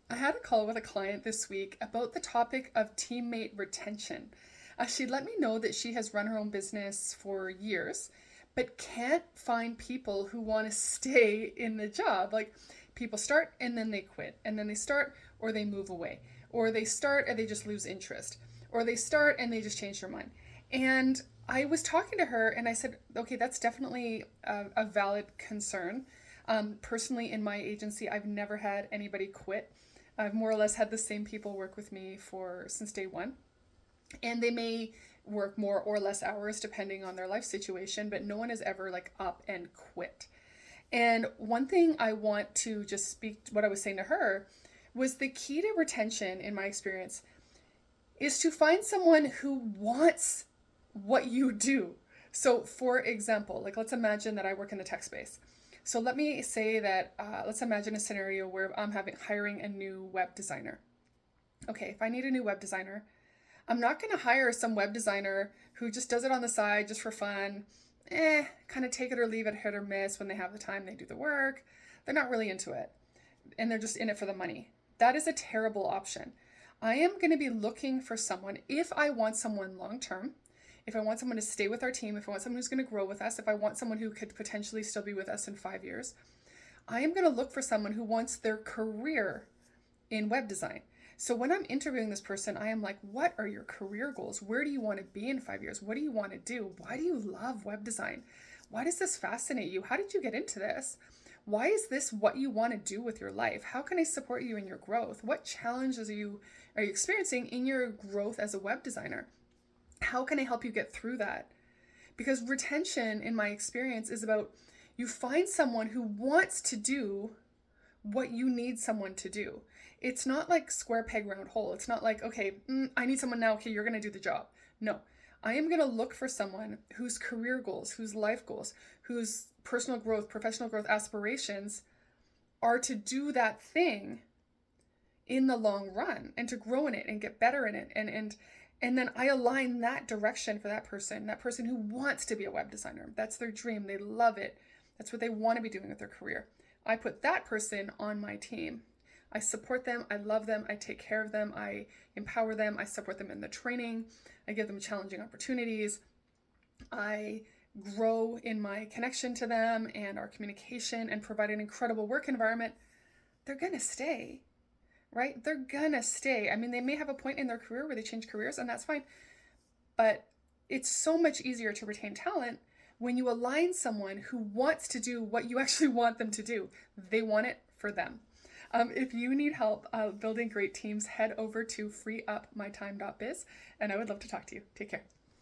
I had a call with a client this week about the topic of teammate retention. She let me know that she has run her own business for years, but can't find people who want to stay in the job. Like people start and then they quit, and then they start or they move away, or they start and they just lose interest, or they start and they just change their mind. And I was talking to her and I said, okay, that's definitely a valid concern. Personally, in my agency, I've never had anybody quit. I've more or less had the same people work with me for since day one, and they may work more or less hours depending on their life situation, but no one has ever like up and quit. And one thing I want to just speak what I was saying to her was the key to retention in my experience is to find someone who wants what you do. So, for example, like let's imagine that I work in the tech space. So let me say that let's imagine a scenario where I'm hiring a new web designer. Okay, if I need a new web designer, I'm not going to hire some web designer who just does it on the side just for fun. Kind of take it or leave it, hit or miss. When they have the time, they do the work. They're not really into it, and they're just in it for the money. That is a terrible option. I am going to be looking for someone, if I want someone long term, if I want someone to stay with our team, if I want someone who's going to grow with us, if I want someone who could potentially still be with us in 5 years, I am going to look for someone who wants their career in web design. So when I'm interviewing this person, I am like, what are your career goals? Where do you want to be in 5 years? What do you want to do? Why do you love web design? Why does this fascinate you? How did you get into this? Why is this what you want to do with your life? How can I support you in your growth? What challenges are you experiencing in your growth as a web designer? How can I help you get through that? Because retention, in my experience, is about you find someone who wants to do what you need someone to do. It's not like square peg round hole. It's not like, okay, I need someone now. Okay, you're going to do the job. No, I am going to look for someone whose career goals, whose life goals, whose personal growth, professional growth aspirations are to do that thing in the long run and to grow in it and get better in it. And then I align that direction for that person who wants to be a web designer. That's their dream. They love it. That's what they want to be doing with their career. I put that person on my team. I support them. I love them. I take care of them. I empower them. I support them in the training. I give them challenging opportunities. I grow in my connection to them and our communication and provide an incredible work environment. They're going to stay, right? They're going to stay. I mean, they may have a point in their career where they change careers, and that's fine. But it's so much easier to retain talent when you align someone who wants to do what you actually want them to do. They want it for them. If you need help building great teams, head over to freeupmytime.biz, and I would love to talk to you. Take care.